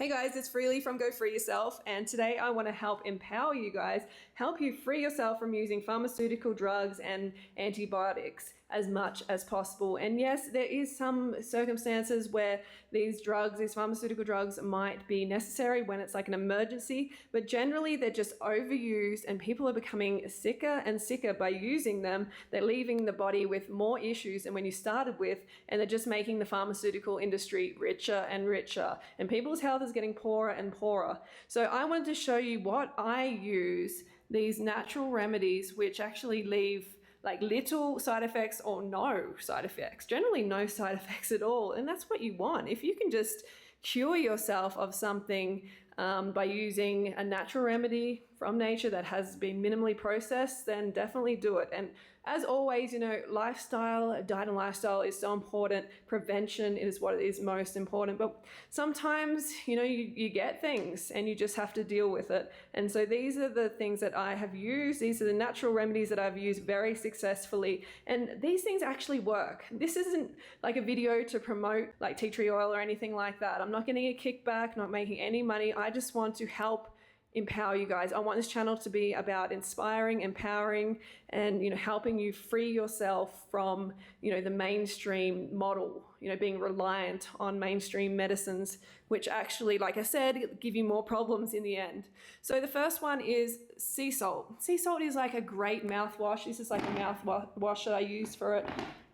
Hey guys, it's Freely from Gofreeyourself, and today I want to help empower you guys, help you free yourself from using pharmaceutical drugs and antibiotics as much as possible. And yes, there is some circumstances where these pharmaceutical drugs might be necessary when it's like an emergency, but generally they're just overused and people are becoming sicker and sicker by using them. They're leaving the body with more issues than when you started with, and they're just making the pharmaceutical industry richer and richer, and people's health is getting poorer and poorer. So I wanted to show you what I use, these natural remedies which actually leave like little side effects or no side effects, generally no side effects at all. And that's what you want. If you can just cure yourself of something by using a natural remedy from nature that has been minimally processed, then definitely do it. And as always, lifestyle, diet and lifestyle is so important. Prevention is what is most important. But sometimes, you get things and you just have to deal with it. And so these are the things that I have used. These are the natural remedies that I've used very successfully. And these things actually work. This isn't like a video to promote like tea tree oil or anything like that. I'm not getting a kickback, not making any money. I just want to help empower you guys. I want this channel to be about inspiring, empowering, and helping you free yourself from the mainstream model, being reliant on mainstream medicines, which actually, like I said, give you more problems in the end. So the first one is sea salt. Sea salt is like a great mouthwash. This is like a mouthwash that I use for it.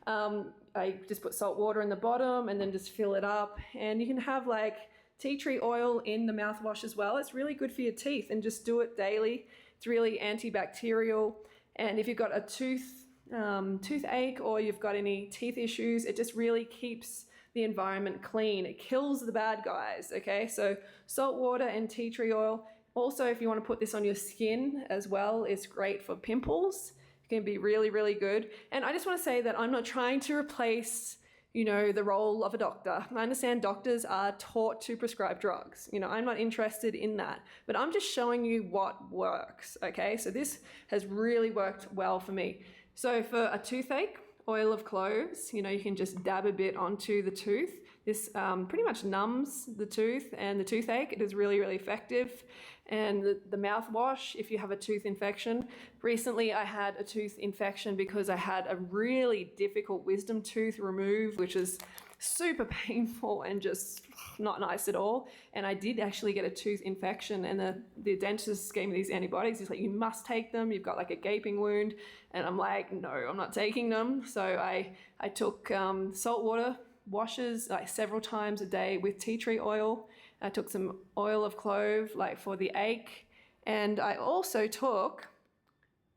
I just put salt water in the bottom and then just fill it up, and you can have like tea tree oil in the mouthwash as well. It's really good for your teeth, and just do it daily. It's really antibacterial. And if you've got a toothache or you've got any teeth issues, it just really keeps the environment clean. It kills the bad guys, okay? So salt water and tea tree oil. Also, if you want to put this on your skin as well, it's great for pimples. It can be really, really good. And I just want to say that I'm not trying to replace the role of a doctor. I understand doctors are taught to prescribe drugs. I'm not interested in that, but I'm just showing you what works, okay? So this has really worked well for me. So for a toothache, oil of cloves, you can just dab a bit onto the tooth. This pretty much numbs the tooth and the toothache. It is really, really effective. And the mouthwash, if you have a tooth infection. Recently, I had a tooth infection because I had a really difficult wisdom tooth removed, which is super painful and just not nice at all. And I did actually get a tooth infection, and the dentist gave me these antibiotics. He's like, you must take them. You've got like a gaping wound. And I'm like, no, I'm not taking them. So I took salt water washes like several times a day with tea tree oil. I took some oil of clove like for the ache, and I also took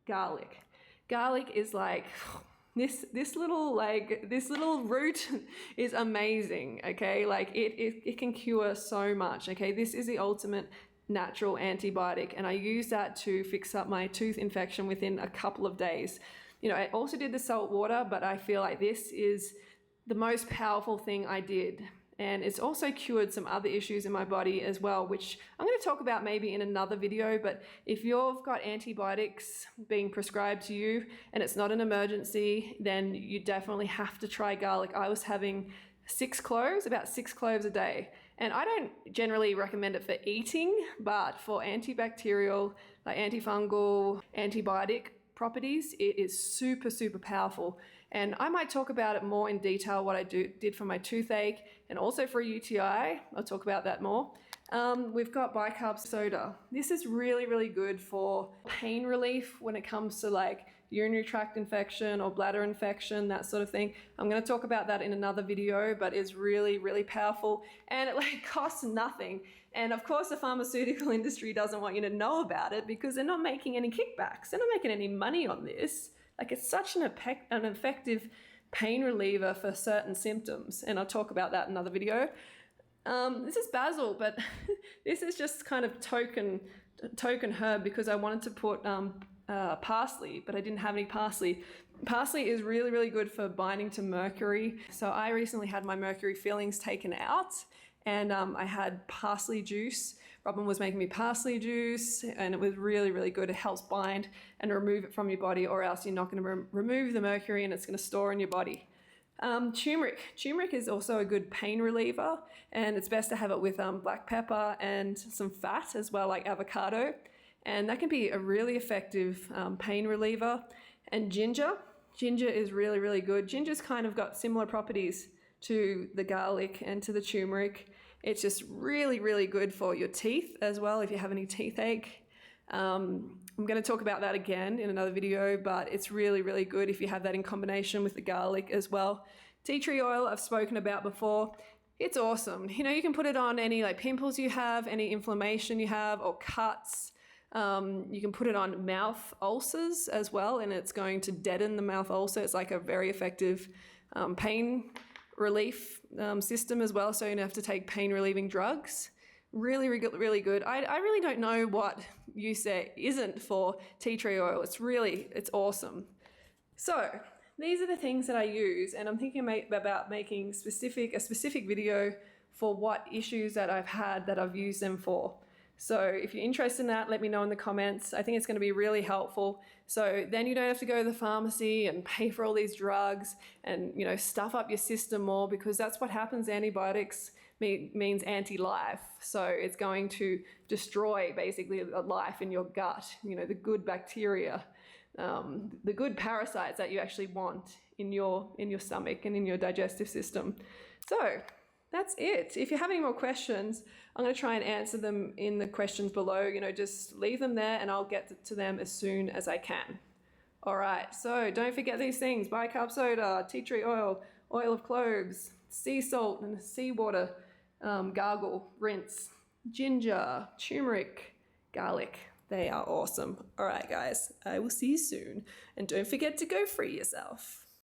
garlic. Garlic is like this little root is amazing, okay? Like it can cure so much, okay? This is the ultimate natural antibiotic, and I use that to fix up my tooth infection within a couple of days. I also did the salt water, but I feel like this is the most powerful thing I did. And it's also cured some other issues in my body as well, which I'm going to talk about maybe in another video. But if you've got antibiotics being prescribed to you and it's not an emergency, then you definitely have to try garlic. I was having about 6 cloves a day. And I don't generally recommend it for eating, but for antibacterial, like antifungal, antibiotic properties, it is super, super powerful. And I might talk about it more in detail, what I did for my toothache and also for a UTI. I'll talk about that more. We've got bicarb soda. This is really, really good for pain relief when it comes to like urinary tract infection or bladder infection, that sort of thing. I'm going to talk about that in another video, but it's really, really powerful, and it like costs nothing. And of course the pharmaceutical industry doesn't want you to know about it because they're not making any kickbacks. They're not making any money on this. Like, it's such an effective pain reliever for certain symptoms, and I'll talk about that in another video. This is basil, but this is just kind of token herb because I wanted to put parsley, but I didn't have any parsley. Parsley is really, really good for binding to mercury. So I recently had my mercury fillings taken out, and I had parsley juice. Robin was making me parsley juice, and it was really, really good. It helps bind and remove it from your body, or else you're not going to remove the mercury and it's going to store in your body. Turmeric is also a good pain reliever, and it's best to have it with black pepper and some fat as well, like avocado. And that can be a really effective pain reliever. And ginger is really, really good. Ginger's kind of got similar properties to the garlic and to the turmeric. It's just really, really good for your teeth as well if you have any teeth ache. I'm going to talk about that again in another video, but it's really, really good if you have that in combination with the garlic as well. Tea tree oil I've spoken about before. It's awesome. You know, you can put it on any like pimples you have, any inflammation you have, or cuts. You can put it on mouth ulcers as well, and it's going to deaden the mouth ulcer. It's like a very effective pain relief system as well, so you don't have to take pain relieving drugs. Really, really good. I really don't know what use there isn't for tea tree oil. It's awesome. So these are the things that I use, and I'm thinking about making a specific video for what issues that I've had that I've used them for. So if you're interested in that, let me know in the comments. I think it's going to be really helpful. So then you don't have to go to the pharmacy and pay for all these drugs and, you know, stuff up your system more, because that's what happens. Antibiotics means anti-life. So it's going to destroy basically the life in your gut, you know, the good bacteria, the good parasites that you actually want in your stomach and in your digestive system. So that's it. If you have any more questions, I'm going to try and answer them in the questions below. You know, just leave them there and I'll get to them as soon as I can. All right, so don't forget these things: bicarb soda, tea tree oil, oil of cloves, sea salt and seawater, gargle, rinse, ginger, turmeric, garlic. They are awesome. All right, guys, I will see you soon. And don't forget to go free yourself.